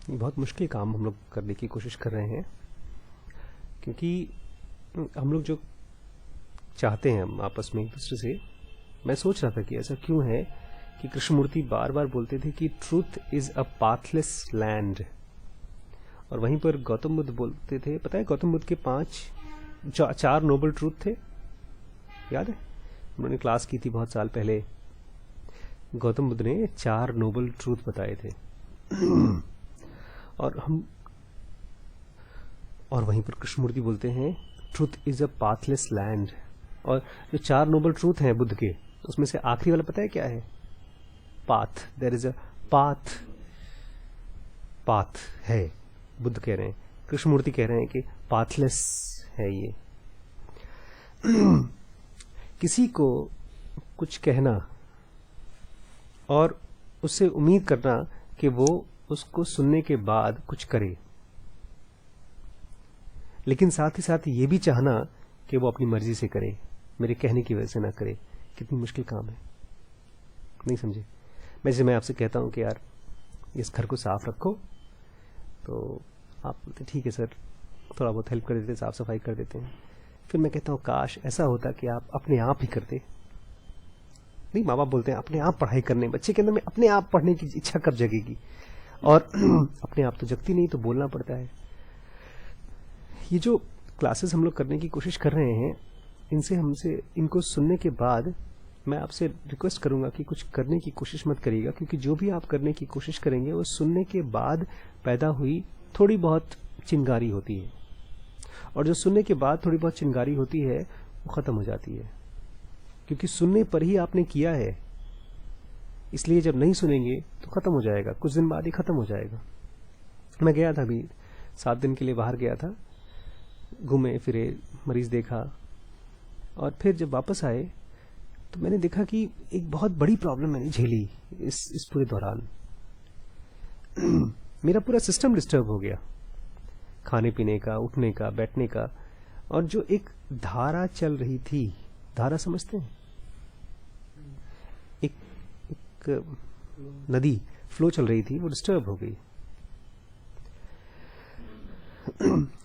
ये बहुत मुश्किल काम हम लोग करने की कोशिश कर रहे हैं, क्योंकि हम लोग जो चाहते हैं हम आपस में एक दूसरे से, मैं सोच रहा था कि ऐसा क्यों है कि कृष्णमूर्ति बार बार बोलते थे कि truth is a pathless land, और वहीं पर गौतम बुद्ध बोलते थे, पता है गौतम बुद्ध के चार नोबल ट्रूथ थे, याद है? उन्होंने क्लास की थी बहुत साल पहले। गौतम बुद्ध ने 4 नोबल ट्रूथ बताए थे और वहीं पर कृष्णमूर्ति बोलते हैं truth is a pathless land. और जो 4 नोबल ट्रूथ हैं बुद्ध के, उसमें से आखिरी वाला पता है क्या है? Path. There is a path. Path है, बुद्ध कह रहे हैं, कृष्णमूर्ति कह रहे हैं कि पाथलेस है ये। किसी को कुछ कहना और उससे उम्मीद करना कि वो उसको सुनने के बाद कुछ करे, लेकिन साथ ही साथ ये भी चाहना कि वो अपनी मर्जी से करे, मेरे कहने की वजह से ना करे, कितनी मुश्किल काम है। नहीं समझे? मैं आपसे कहता हूं कि यार इस घर को साफ रखो, तो आप बोलते ठीक है सर, थोड़ा बहुत हेल्प कर देते, साफ सफाई कर देते हैं। फिर मैं कहता हूँ काश ऐसा होता कि आप अपने आप ही करते। नहीं, माँ बाप बोलते हैं अपने आप पढ़ाई करने, बच्चे के अंदर में अपने आप पढ़ने की इच्छा कब जगेगी, और अपने आप तो जगती नहीं, तो बोलना पड़ता है। ये जो क्लासेस हम लोग करने की कोशिश कर रहे हैं, इनको सुनने के बाद मैं आपसे रिक्वेस्ट करूंगा कि कुछ करने की कोशिश मत करिएगा, क्योंकि जो भी आप करने की कोशिश करेंगे वो सुनने के बाद पैदा हुई थोड़ी बहुत चिंगारी होती है, और जो सुनने के बाद थोड़ी बहुत चिंगारी होती है वो खत्म हो जाती है, क्योंकि सुनने पर ही आपने किया है। इसलिए जब नहीं सुनेंगे तो खत्म हो जाएगा, कुछ दिन बाद ही खत्म हो जाएगा। मैं गया था अभी 7 दिन के लिए बाहर गया था, घूमे फिरे, मरीज देखा, और फिर जब वापस आए तो मैंने देखा कि एक बहुत बड़ी प्रॉब्लम मैंने झेली इस पूरे दौरान। मेरा पूरा सिस्टम डिस्टर्ब हो गया, खाने पीने का, उठने का, बैठने का, और जो एक धारा चल रही थी, धारा समझते हैं? एक नदी फ्लो चल रही थी, वो डिस्टर्ब हो गई।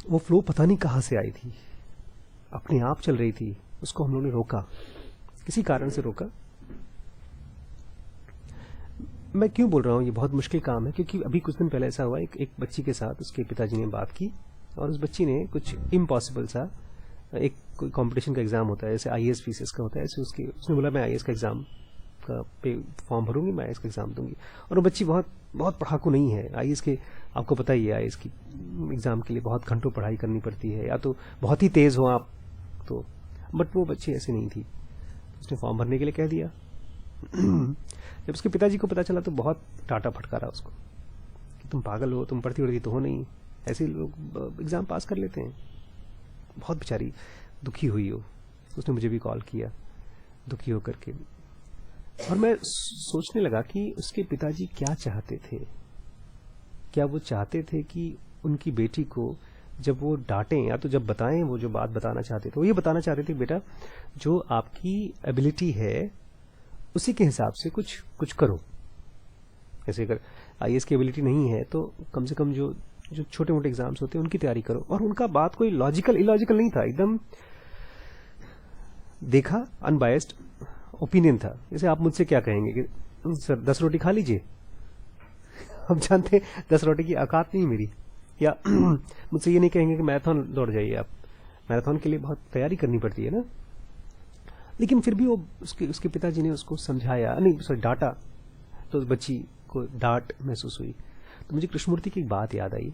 वो फ्लो पता नहीं कहां से आई थी, अपने आप चल रही थी, उसको हम लोगों ने रोका, किसी कारण से रोका। मैं क्यों बोल रहा हूं ये बहुत मुश्किल काम है, क्योंकि अभी कुछ दिन पहले ऐसा हुआ, एक बच्ची के साथ उसके पिताजी ने बात की, और उस बच्ची ने कुछ इम्पॉसिबल सा, एक कोई कंपटीशन का एग्जाम होता है जैसे आईएएस पीसीएस का होता है, ऐसे उसने बोला मैं आईएएस का एग्जाम का पे फॉर्म भरूंगी, मैं आईएएस का एग्जाम दूंगी। और वो बच्ची बहुत बहुत पढ़ाकू नहीं है। आईएएस के, आपको पता ही है, आईएएस की एग्जाम के लिए बहुत घंटों पढ़ाई करनी पड़ती है, या तो बहुत ही तेज हो आप तो, बट वो बच्ची ऐसी नहीं थी। उसने फॉर्म भरने के लिए कह दिया। जब उसके पिताजी को पता चला तो बहुत टाटा फटकारा उसको कि तुम पागल हो, तुम पढ़ती उड़ती तो हो नहीं, ऐसे लोग एग्जाम पास कर लेते हैं। बहुत बेचारी दुखी हुई हो, उसने मुझे भी कॉल किया दुखी होकर के, और मैं सोचने लगा कि उसके पिताजी क्या चाहते थे। क्या वो चाहते थे कि उनकी बेटी को जब वो डांटें या तो जब बताएं, वो जो बात बताना चाहते थे वो ये बताना चाहते थे, बेटा जो आपकी एबिलिटी है उसी के हिसाब से कुछ करो। जैसे अगर आईएएस की एबिलिटी नहीं है तो कम से कम जो छोटे मोटे एग्जाम्स होते हैं उनकी तैयारी करो। और उनका बात कोई लॉजिकल इलॉजिकल नहीं था, एकदम देखा अनबायस्ड ओपिनियन था। जैसे आप मुझसे क्या कहेंगे कि सर 10 रोटी खा लीजिए, हम जानते हैं 10 रोटी की औकात नहीं मेरी, या मुझसे ये नहीं कहेंगे कि मैराथन दौड़ जाइए आप, मैराथन के लिए बहुत तैयारी करनी पड़ती है ना। लेकिन फिर भी वो उसके पिताजी ने उसको समझाया, नहीं सॉरी डांटा, तो उस बच्ची को डांट महसूस हुई। तो मुझे कृष्णमूर्ति की एक बात याद आई।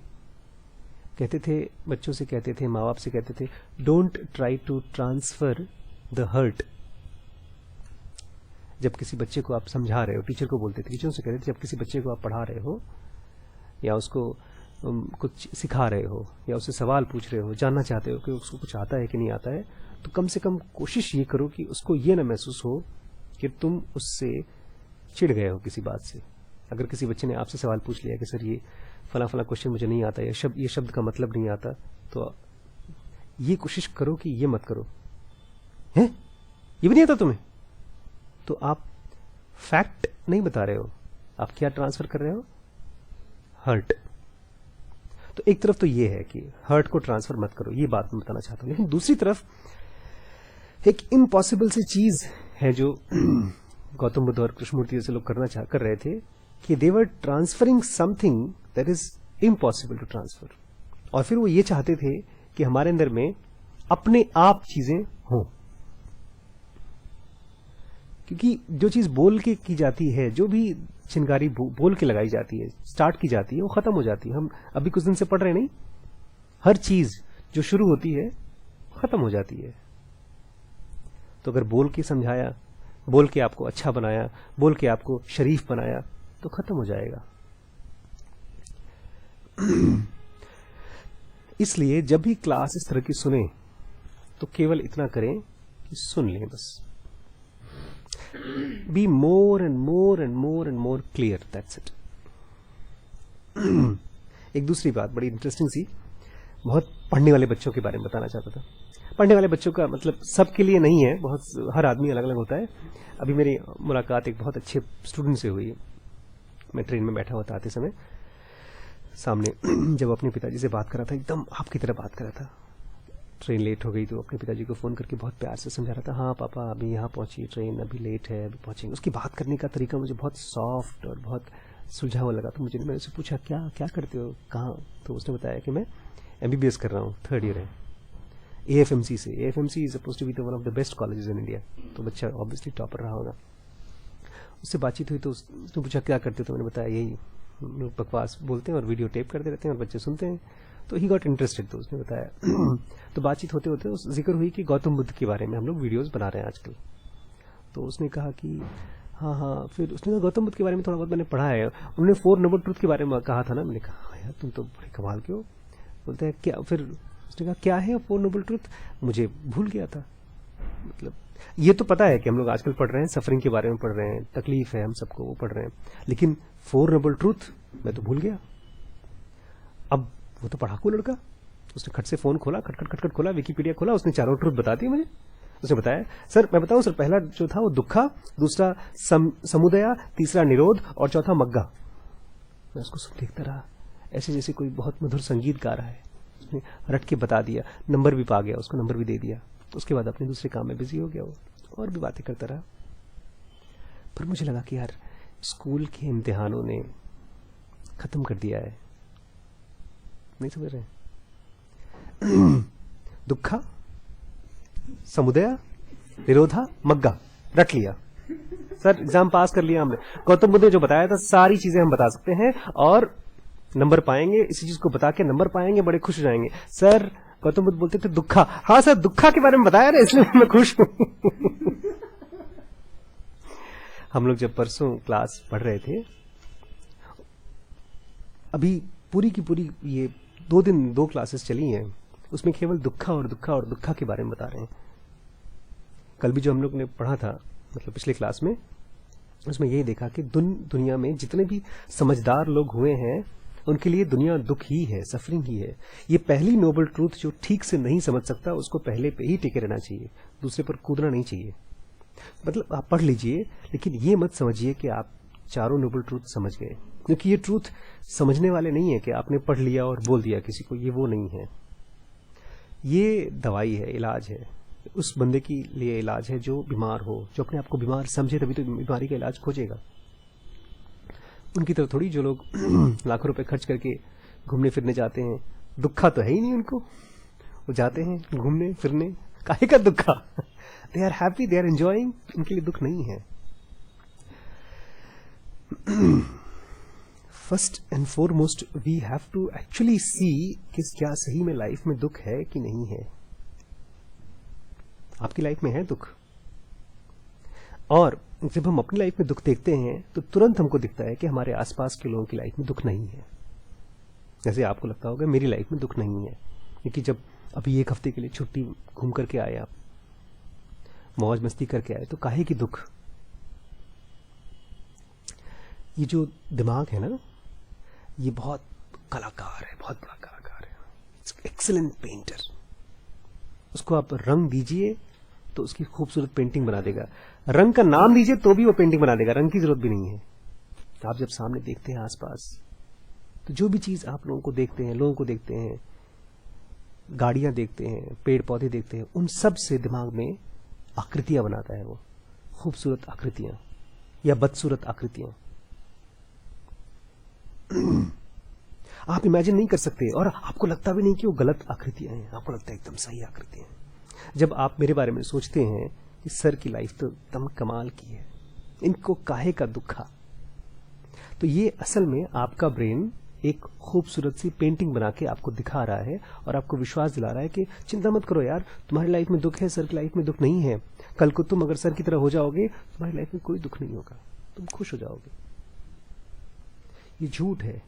कहते थे, बच्चों से कहते थे, माँ बाप से कहते थे, don't try to transfer the hurt. जब किसी बच्चे को आप समझा रहे हो, टीचर को बोलते थे, टीचरों से कहते थे, जब किसी बच्चे को आप पढ़ा रहे हो या उसको कुछ सिखा रहे हो या उससे सवाल पूछ रहे हो, जानना चाहते हो कि उसको कुछ आता है कि नहीं आता है, तो कम से कम कोशिश ये करो कि उसको ये ना महसूस हो कि तुम उससे चिढ़ गए हो किसी बात से। अगर किसी बच्चे ने आपसे सवाल पूछ लिया कि सर ये फला फला क्वेश्चन मुझे नहीं आता, ये शब्द का मतलब नहीं आता, तो ये कोशिश करो कि ये मत करो, हैं ये भी नहीं आता तुम्हें, तो आप फैक्ट नहीं बता रहे हो, आप क्या ट्रांसफर कर रहे हो? हर्ट। तो एक तरफ तो ये है कि हर्ट को ट्रांसफर मत करो, ये बात मैं बताना चाहता हूं, लेकिन दूसरी तरफ एक इम्पॉसिबल सी चीज है जो गौतम बुद्ध और कृष्णमूर्ति जैसे लोग कर रहे थे कि they were transferring something that is impossible to transfer, और फिर वो ये चाहते थे कि हमारे अंदर में अपने आप चीजें हों, क्योंकि जो चीज बोल के की जाती है, जो भी चिंगारी बोल के लगाई जाती है, स्टार्ट की जाती है, वो खत्म हो जाती है। हम अभी कुछ दिन से पढ़ रहे नहीं, हर चीज जो शुरू होती है खत्म हो जाती है। तो अगर बोल के समझाया, बोल के आपको अच्छा बनाया, बोल के आपको शरीफ बनाया, तो खत्म हो जाएगा। इसलिए जब भी क्लास इस तरह की सुने तो केवल इतना करें कि सुन लें बस। Be more and more and more and more clear, that's it. एक दूसरी बात बड़ी इंटरेस्टिंग सी, बहुत पढ़ने वाले बच्चों के बारे में बताना चाहता था। पढ़ने वाले बच्चों का मतलब सबके लिए नहीं है, बहुत हर आदमी अलग अलग होता है। अभी मेरी मुलाकात एक बहुत अच्छे स्टूडेंट से हुई। मैं ट्रेन में बैठा हुआ था आते समय, सामने जब अपने पिताजी से बात कर रहा था, एकदम आपकी तरह बात कर रहा था। ट्रेन लेट हो गई तो अपने पिताजी को फोन करके बहुत प्यार से समझा रहा था, हाँ पापा अभी यहाँ पहुंची ट्रेन, अभी लेट है, अभी पहुंचेंगे। उसकी बात करने का तरीका मुझे बहुत सॉफ्ट और बहुत सुलझा हुआ लगा। तो मैंने उससे पूछा क्या क्या करते हो, कहाँ? तो उसने बताया कि मैं MBBS कर रहा हूँ, 3rd ईयर है AFMC से। AFMC is supposed to be one of the best colleges in India, तो बच्चा ऑब्वियसली टॉपर रहा होगा। उससे बातचीत हुई तो उसने पूछा क्या करते हो, तो मैंने बताया यही लोग बकवास बोलते हैं और वीडियो टेप करते रहते हैं और बच्चे सुनते हैं। तो ही गॉट इंटरेस्टेड, तो उसने बताया तो बातचीत होते होते उस जिक्र हुई कि गौतम बुद्ध के बारे में हम लोग वीडियोस बना रहे हैं आजकल। तो उसने कहा कि हाँ, फिर उसने कहा गौतम बुद्ध के बारे में थोड़ा बहुत मैंने पढ़ा है, उन्होंने 4 नोबल ट्रूथ के बारे में कहा था ना। मैंने कहा यार तुम तो बड़े कमाल के हो। बोलते हैं क्या? फिर उसने कहा क्या है 4 नोबल ट्रूथ? मुझे भूल गया था। मतलब ये तो पता है कि हम लोग आजकल पढ़ रहे हैं, सफरिंग के बारे में पढ़ रहे हैं, तकलीफ है हम सबको, वो पढ़ रहे हैं, लेकिन 4 नोबल ट्रूथ मैं तो भूल गया। अब वो तो पढ़ाकू लड़का, उसने खट से फोन खोला, खट खोला, विकिपीडिया खोला, उसने चारों ट्रूथ बता दिए मुझे। उसने बताया सर, मैं बताऊं सर, पहला जो था वो दुखा, दूसरा समुदया, तीसरा निरोध और चौथा मग्गा। मैं उसको सब देखता रहा, ऐसे जैसे कोई बहुत मधुर संगीत गा रहा है। उसने रट के बता दिया, नंबर भी पा गया, उसको नंबर भी दे दिया। उसके बाद अपने दूसरे काम में बिजी हो गया वो, और भी बातें करता रहा। पर मुझे लगा कि यार स्कूल के इम्तिहानों ने खत्म कर दिया है, नहीं समझ रहे? दुखा, समुदया, निरोधा, मग्गा, रट लिया सर, एग्जाम पास कर लिया हमने। गौतम बुद्ध ने जो बताया था सारी चीजें हम बता सकते हैं और नंबर पाएंगे, इसी चीज को बता के नंबर पाएंगे, बड़े खुश हो जाएंगे। सर गौतम बुद्ध बोलते थे दुखा, हाँ सर दुखा के बारे में बताया ना, इसलिए मैं खुश हूं। हम लोग जब परसों क्लास पढ़ रहे थे, अभी पूरी की पूरी ये 2 दिन 2 क्लासेस चली हैं, उसमें केवल दुखा और दुखा और दुखा के बारे में बता रहे हैं। कल भी जो हम लोग ने पढ़ा था, मतलब पिछले क्लास में, उसमें यही देखा कि दुनिया में जितने भी समझदार लोग हुए हैं उनके लिए दुनिया दुख ही है, सफरिंग ही है। ये पहली नोबल ट्रूथ जो ठीक से नहीं समझ सकता उसको पहले पे ही टिके रहना चाहिए, दूसरे पर कूदना नहीं चाहिए। मतलब आप पढ़ लीजिए, लेकिन ये मत समझिए कि आप चारों नोबल ट्रूथ समझ गए, क्योंकि ये ट्रूथ समझने वाले नहीं है कि आपने पढ़ लिया और बोल दिया किसी को, ये वो नहीं है। ये दवाई है, इलाज है, उस बंदे के लिए इलाज है जो बीमार हो, जो अपने आप को बीमार समझे, तभी तो बीमारी का इलाज खोजेगा। उनकी तरफ थोड़ी जो लोग लाखों रुपए खर्च करके घूमने फिरने जाते हैं, दुखा तो है ही नहीं उनको, वो जाते हैं घूमने फिरने, काहे का दुखा? They are happy, they are enjoying, उनके लिए दुख नहीं है। First and foremost we have to actually see कि क्या सही में लाइफ में दुख है कि नहीं है। आपकी लाइफ में है दुख, और जब हम अपनी लाइफ में दुख देखते हैं तो तुरंत हमको दिखता है कि हमारे आसपास के लोगों की लाइफ में दुख नहीं है। जैसे आपको लगता होगा मेरी लाइफ में दुख नहीं है, क्योंकि जब अभी 1 हफ्ते के लिए छुट्टी घूम करके आए, आप मौज मस्ती करके आए, तो काहे की दुख? ये जो दिमाग है ना, ये बहुत कलाकार है, बहुत बड़ा कलाकार है, एक्सीलेंट पेंटर। उसको आप रंग दीजिए तो उसकी खूबसूरत पेंटिंग बना देगा, रंग का नाम दीजिए तो भी वो पेंटिंग बना देगा, रंग की जरूरत भी नहीं है। तो आप जब सामने देखते हैं आसपास तो जो भी चीज आप लोगों को देखते हैं, लोगों को देखते हैं, गाड़ियां देखते हैं, पेड़ पौधे देखते हैं, उन सब से दिमाग में आकृतियां बनाता है वो, खूबसूरत आकृतियां या बदसूरत आकृतियां। आप इमेजिन नहीं कर सकते और आपको लगता भी नहीं कि वो गलत आकृतियां हैं, आपको लगता है एकदम सही आकृतियां हैं। जब आप मेरे बारे में सोचते हैं कि सर की लाइफ तो एकदम कमाल की है, इनको काहे का दुखा, तो ये असल में आपका ब्रेन एक खूबसूरत सी पेंटिंग बना के आपको दिखा रहा है और आपको विश्वास दिला रहा है कि चिंता मत करो यार, तुम्हारी लाइफ में दुख है, सर की लाइफ में दुख नहीं है। कल को तुम अगर सर की तरह हो जाओगे, तुम्हारी लाइफ में कोई दुख नहीं होगा, तुम खुश हो जाओगे। ये झूठ है,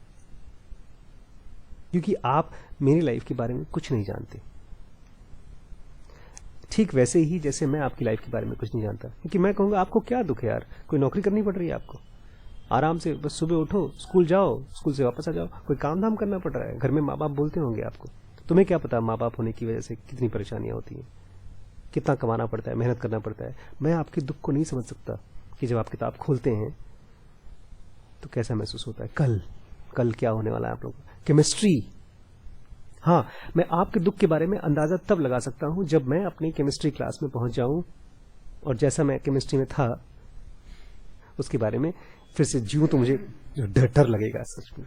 क्योंकि आप मेरी लाइफ के बारे में कुछ नहीं जानते। ठीक वैसे ही जैसे मैं आपकी लाइफ के बारे में कुछ नहीं जानता, क्योंकि मैं कहूंगा आपको क्या दुख है यार, कोई नौकरी करनी पड़ रही है आपको, आराम से बस सुबह उठो, स्कूल जाओ, स्कूल से वापस आ जाओ, कोई काम धाम करना पड़ रहा है, घर में माँ बाप बोलते होंगे आपको, तुम्हें क्या पता माँ बाप होने की वजह से कितनी परेशानियां होती हैं, कितना कमाना पड़ता है, मेहनत करना पड़ता है। मैं आपके दुख को नहीं समझ सकता कि जब आप किताब खोलते हैं तो कैसा महसूस होता है। कल क्या होने वाला है आप लोगों को, केमिस्ट्री। हाँ, मैं आपके दुख के बारे में अंदाजा तब लगा सकता हूं जब मैं अपनी केमिस्ट्री क्लास में पहुंच जाऊं और जैसा मैं केमिस्ट्री में था उसके बारे में फिर से जीऊं तो मुझे डर लगेगा। सच में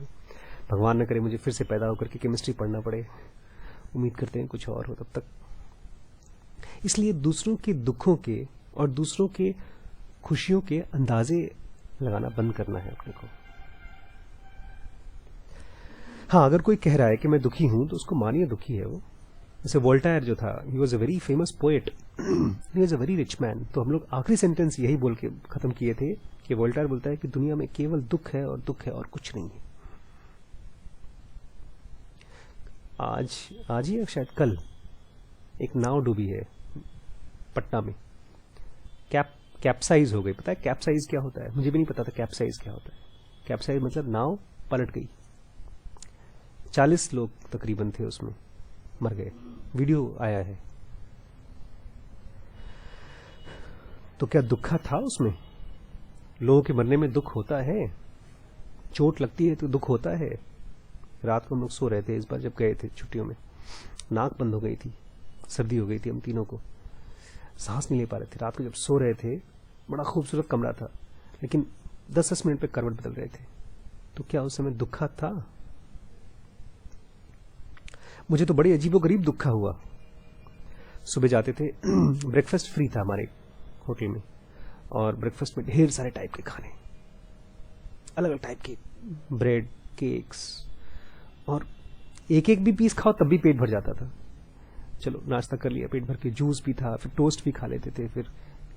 भगवान न करे मुझे फिर से पैदा होकर के केमिस्ट्री पढ़ना पड़े, उम्मीद करते हैं कुछ और हो तब तक। इसलिए दूसरों के दुखों के और दूसरों के खुशियों के अंदाजे लगाना बंद करना है अपने को। हाँ, अगर कोई कह रहा है कि मैं दुखी हूं तो उसको मानिए दुखी है वो। जैसे वोल्टायर जो था, he was a very famous poet, he was a very rich man. तो हम लोग आखिरी सेंटेंस यही बोल के खत्म किए थे कि वोल्टायर बोलता है कि दुनिया में केवल दुख है और कुछ नहीं है। आज ही शायद कल एक नाव डूबी है पटना में, कैप्साइज हो गई। पता है कैप्साइज क्या होता है? मुझे भी नहीं पता था कैप्साइज क्या होता है। कैप्साइज मतलब नाव पलट गई, 40 लोग तकरीबन थे उसमें, मर गए, वीडियो आया है। तो क्या दुखा था उसमें? लोगों के मरने में दुख होता है, चोट लगती है तो दुख होता है। रात को हम लोग सो रहे थे इस बार जब गए थे छुट्टियों में, नाक बंद हो गई थी, सर्दी हो गई थी, हम तीनों को सांस नहीं ले पा रहे थे। रात को जब सो रहे थे, बड़ा खूबसूरत कमरा था, लेकिन 10-10 मिनट पे करवट बदल रहे थे। तो क्या उस समय दुखा था? मुझे तो बड़ी अजीबोगरीब दुखा हुआ। सुबह जाते थे, ब्रेकफास्ट फ्री था हमारे होटल में, और ब्रेकफास्ट में ढेर सारे टाइप के खाने, अलग अलग टाइप के ब्रेड, केक्स, और एक एक भी पीस खाओ तब भी पेट भर जाता था। चलो नाश्ता कर लिया पेट भर के, जूस भी था, फिर टोस्ट भी खा लेते थे, फिर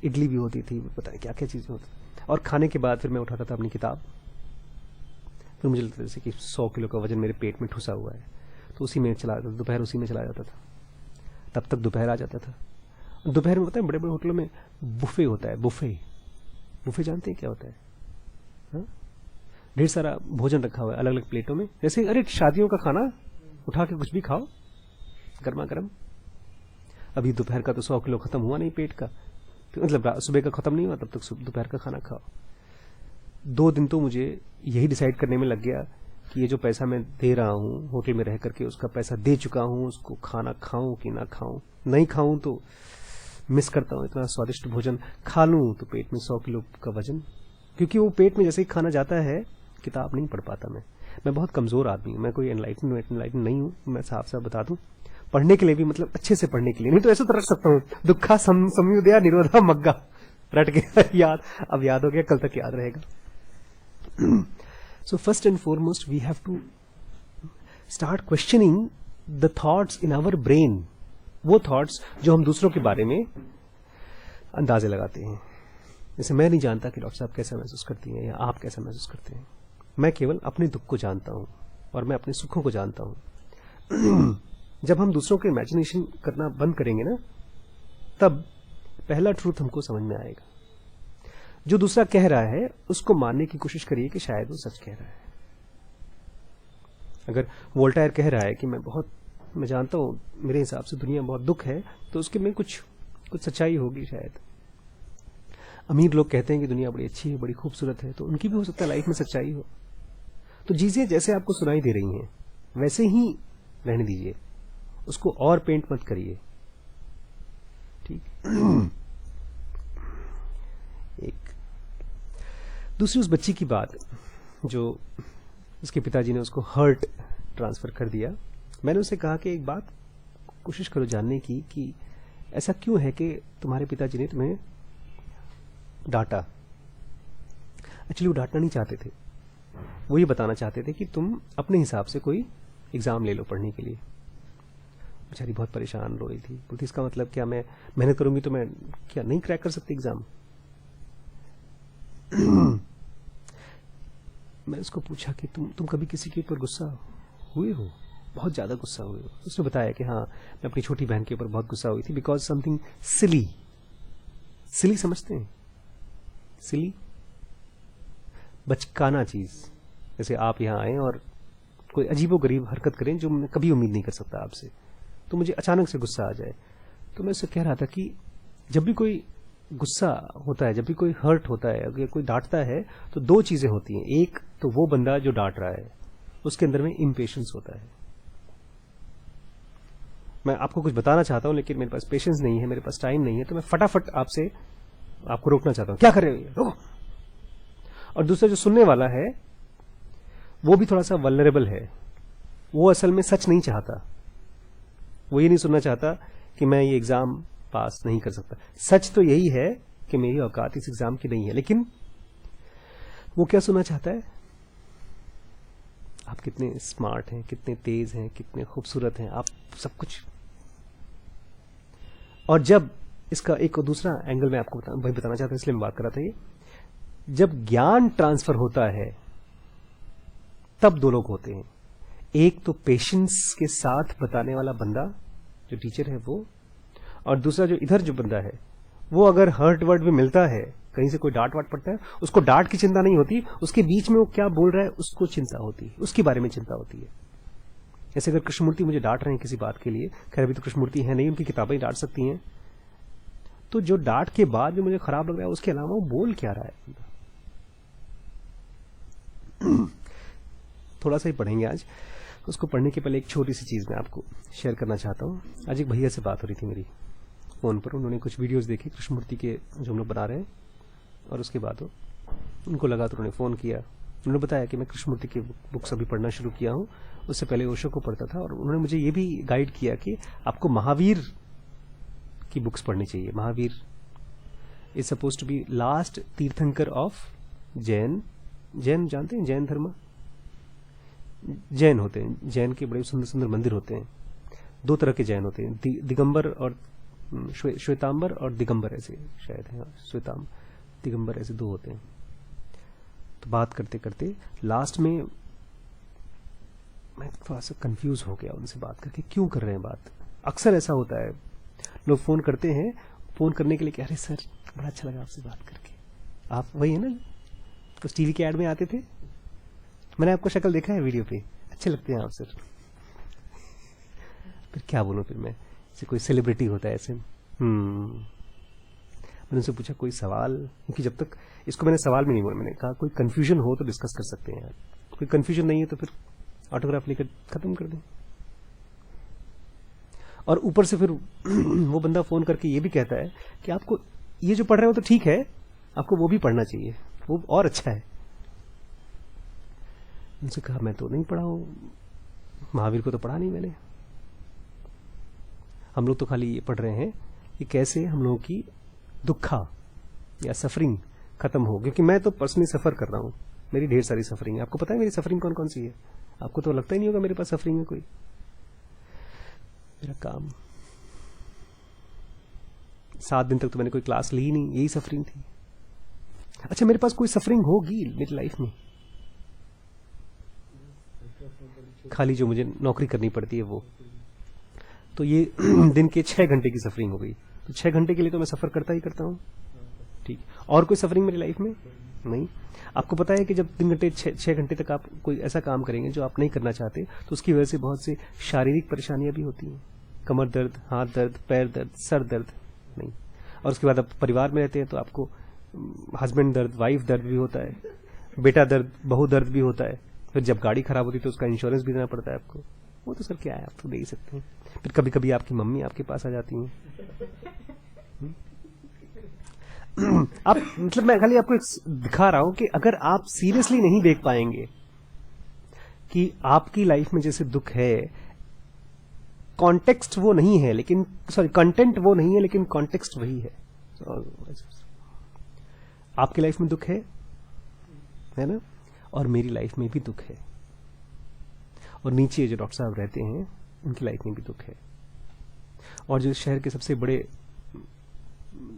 इडली भी होती थी, पता नहीं क्या क्या चीजें होती। और खाने के बाद फिर मैं उठाता था अपनी किताब, फिर मुझे लगता था जैसे कि 100 किलो का वजन मेरे पेट में ठुसा हुआ है, तो उसी में चला जाता था, दोपहर उसी में चला जाता था। तब तक दोपहर आ जाता था। दोपहर में पता है बड़े बड़े होटलों में बुफे होता है, बुफे जानते हैं क्या होता है? हाँ? ढेर सारा भोजन रखा हुआ है अलग अलग प्लेटों में, जैसे अरे शादियों का खाना, उठा के कुछ भी खाओ गर्मा गर्म। अभी दोपहर का तो 100 किलो खत्म हुआ नहीं पेट का, तो मतलब सुबह का खत्म नहीं हुआ, तब तक दोपहर का खाना खाओ। 2 दिन तो मुझे यही डिसाइड करने में लग गया कि ये जो पैसा मैं दे रहा हूँ होटल में रह करके, उसका पैसा दे चुका हूँ, उसको खाना खाऊं कि ना खाऊं। नहीं खाऊं तो मिस करता हूँ इतना स्वादिष्ट भोजन, खा लूं तो पेट में 100 किलो का वजन, क्योंकि वो पेट में जैसे ही खाना जाता है, किताब नहीं पढ़ पाता मैं बहुत कमजोर आदमी हूँ, मैं कोई एनलाइटन नहीं हूँ, मैं साफ साफ बता दूं। पढ़ने के लिए भी मतलब अच्छे से पढ़ने के लिए नहीं तो ऐसा तो रख सकता हूँ, दुखा संयुदया निरोधा मग्गा, रट गया याद, अब याद हो गया, कल तक याद रहेगा। So first and foremost, we have to start questioning the thoughts in our brain. वो thoughts जो हम दूसरों के बारे में अंदाजे लगाते हैं। जैसे मैं नहीं जानता कि डॉक्टर साहब कैसा महसूस करती हैं या आप कैसा महसूस करते हैं। मैं केवल अपने दुख को जानता हूँ और मैं अपने सुखों को जानता हूँ। जब हम दूसरों के इमेजिनेशन करना बंद करेंगे ना, तब पहला ट्रूथ हमको समझ में आएगा। जो दूसरा कह रहा है उसको मानने की कोशिश करिए कि शायद वो सच कह रहा है। अगर वोल्टायर कह रहा है कि मैं जानता हूं मेरे हिसाब से दुनिया बहुत दुख है, तो उसके में कुछ सच्चाई होगी शायद। अमीर लोग कहते हैं कि दुनिया बड़ी अच्छी है, बड़ी खूबसूरत है, तो उनकी भी हो सकता है लाइफ में सच्चाई हो। तो चीजें जैसे आपको सुनाई दे रही हैं वैसे ही रहने दीजिए, उसको और पेंट मत करिए, ठीक। एक दूसरी उस बच्ची की बात जो उसके पिताजी ने उसको हर्ट ट्रांसफर कर दिया। मैंने उसे कहा कि एक बात कोशिश करो जानने की कि ऐसा क्यों है कि तुम्हारे पिताजी ने तुम्हें डांटा। एक्चुअली वो डांटना नहीं चाहते थे, वो ये बताना चाहते थे कि तुम अपने हिसाब से कोई एग्जाम ले लो पढ़ने के लिए। बेचारी बहुत परेशान रो रही थी, बोलती इसका मतलब क्या मैं मेहनत करूंगी तो मैं क्या नहीं क्रैक कर सकती एग्जाम। मैं उसको पूछा कि तुम कभी किसी के ऊपर गुस्सा हुए हो, बहुत ज्यादा गुस्सा हुए हो। उसने बताया कि हाँ, मैं अपनी छोटी बहन के ऊपर बहुत गुस्सा हुई थी बिकॉज समथिंग सिली। सिली समझते हैं? सिली बचकाना चीज, जैसे आप यहां आए और कोई अजीबोगरीब हरकत करें जो मैं कभी उम्मीद नहीं कर सकता आपसे, तो मुझे अचानक से गुस्सा आ जाए। तो मैं उससे कह रहा था कि जब भी कोई गुस्सा होता है, जब भी कोई हर्ट होता है, अगर कोई डांटता है तो दो चीजें होती हैं। एक तो वो बंदा जो डांट रहा है उसके अंदर में इम्पेशंस होता है। मैं आपको कुछ बताना चाहता हूं लेकिन मेरे पास पेशेंस नहीं है, मेरे पास टाइम नहीं है, तो मैं फटाफट आपको रोकना चाहता हूं। क्या कर रहे हो ये, रोको। और दूसरा जो सुनने वाला है वो भी थोड़ा सा वल्नरेबल है, वो असल में सच नहीं चाहता, वो ये नहीं सुनना चाहता कि मैं ये एग्जाम पास नहीं कर सकता। सच तो यही है कि मेरी औकात इस एग्जाम की नहीं है, लेकिन वो क्या सुनना चाहता है? आप कितने स्मार्ट हैं, कितने तेज हैं, कितने खूबसूरत हैं, आप सब कुछ। और जब इसका एक दूसरा एंगल मैं आपको वही बताना चाहता हूं, इसलिए मैं बात कर रहा था, ये जब ज्ञान ट्रांसफर होता है तब दो लोग होते हैं। एक तो पेशेंस के साथ बताने वाला बंदा जो टीचर है वो, और दूसरा जो इधर जो बंदा है वो अगर हर्ट वर्ड में मिलता है, कहीं से कोई डांट वाट पड़ता है, उसको डांट की चिंता नहीं होती, उसके बीच में वो क्या बोल रहा है उसको चिंता होती है, उसके बारे में चिंता होती है। जैसे अगर कृष्णमूर्ति मुझे डांट रहे हैं किसी बात के लिए, खैर अभी तो कृष्णमूर्ति है नहीं, उनकी किताबें ही डांट सकती हैं, तो जो डांट के बाद जो मुझे खराब लग रहा है उसके अलावा वो बोल क्या रहा है। थोड़ा सा ही पढ़ेंगे आज, उसको पढ़ने के पहले एक छोटी सी चीज मैं आपको शेयर करना चाहता हूँ। आज एक भैया से बात हो रही थी मेरी फोन पर, उन्होंने कुछ वीडियोस देखे कृष्णमूर्ति के जो हम लोग बना रहे हैं, और उसके बाद उनको लगा तो उन्होंने फोन किया। उन्होंने बताया कि मैं कृष्णमूर्ति की बुक्स अभी पढ़ना शुरू किया हूँ, उससे पहले ओशो को पढ़ता था, और उन्होंने मुझे ये भी गाइड किया कि आपको महावीर की बुक्स पढ़नी चाहिए। Mahavir is suppose to be last tirthankara of Jain जानते हैं? जैन धर्म, जैन होते हैं, जैन के बड़े सुंदर सुंदर मंदिर होते हैं। दो तरह के जैन होते हैं, दिगंबर और श्वेतांबर और दिगंबर, ऐसे शायद है, श्वेतांबर दिगंबर ऐसे दो होते हैं। तो बात करते करते लास्ट में मैं थोड़ा सा कंफ्यूज हो गया उनसे बात करके, क्यों कर रहे हैं बात। अक्सर ऐसा होता है, लोग फोन करते हैं, फोन करने के लिए कह रहे सर बड़ा अच्छा लगा आपसे बात करके, आप वही है ना कुछ टीवी के ऐड में आते थे, मैंने आपको शक्ल देखा है वीडियो पे, अच्छे लगते हैं आप सर। फिर क्या बोलूं, फिर मैं जैसे कोई सेलिब्रिटी होता है ऐसे। मैंने उनसे पूछा कोई सवाल, क्योंकि जब तक इसको मैंने सवाल में नहीं बोला, मैंने कहा कोई कंफ्यूजन हो तो डिस्कस कर सकते हैं यार, कोई कंफ्यूजन नहीं है तो फिर ऑटोग्राफ लेकर खत्म कर दें। और ऊपर से फिर वो बंदा फोन करके ये भी कहता है कि आपको ये जो पढ़ रहे हो तो ठीक है, आपको वो भी पढ़ना चाहिए, वो और अच्छा है। उनसे कहा मैं तो नहीं पढ़ा हूं, महावीर को तो पढ़ा नहीं मैंने, हम लोग तो खाली ये पढ़ रहे हैं कि कैसे हम लोगों की दुखा या सफरिंग खत्म हो, क्योंकि मैं तो पर्सनली सफर कर रहा हूं, मेरी ढेर सारी सफरिंग है। आपको पता है मेरी सफरिंग कौन कौन सी है? आपको तो लगता ही नहीं होगा मेरे पास सफरिंग है कोई। मेरा काम, 7 दिन तक तो मैंने कोई क्लास ली नहीं, यही सफरिंग थी। अच्छा, मेरे पास कोई सफरिंग होगी मेरी लाइफ में, खाली जो मुझे नौकरी करनी पड़ती है वो, तो ये दिन के 6 घंटे की सफरिंग हो गई। तो 6 घंटे के लिए तो मैं सफर करता ही करता हूँ, ठीक। और कोई सफरिंग मेरी लाइफ में नहीं। आपको पता है कि जब 3 घंटे 6 घंटे तक आप कोई ऐसा काम करेंगे जो आप नहीं करना चाहते, तो उसकी वजह से बहुत सी शारीरिक परेशानियां भी होती हैं, कमर दर्द, हाथ दर्द, पैर दर्द, सर दर्द, नहीं। और उसके बाद आप परिवार में रहते हैं तो आपको हस्बैंड दर्द, वाइफ दर्द भी होता है, बेटा दर्द, बहू दर्द भी होता है, फिर जब गाड़ी खराब होती है तो उसका इंश्योरेंस भी देना पड़ता है आपको। वो तो सर क्या है, आप तो दे ही सकते हैं। फिर कभी कभी आपकी मम्मी आपके पास आ जाती हैं। आप मतलब मैं खाली आपको दिखा रहा हूं कि अगर आप सीरियसली नहीं देख पाएंगे कि आपकी लाइफ में जैसे दुख है, कॉन्टेक्स्ट वो नहीं है लेकिन, सॉरी कंटेंट वो नहीं है लेकिन कॉन्टेक्स्ट वही है। आपकी लाइफ में दुख है ना, और मेरी लाइफ में भी दुख है, और नीचे जो डॉक्टर साहब रहते हैं उनकी लाइफ में भी दुख है, और जो शहर के सबसे बड़े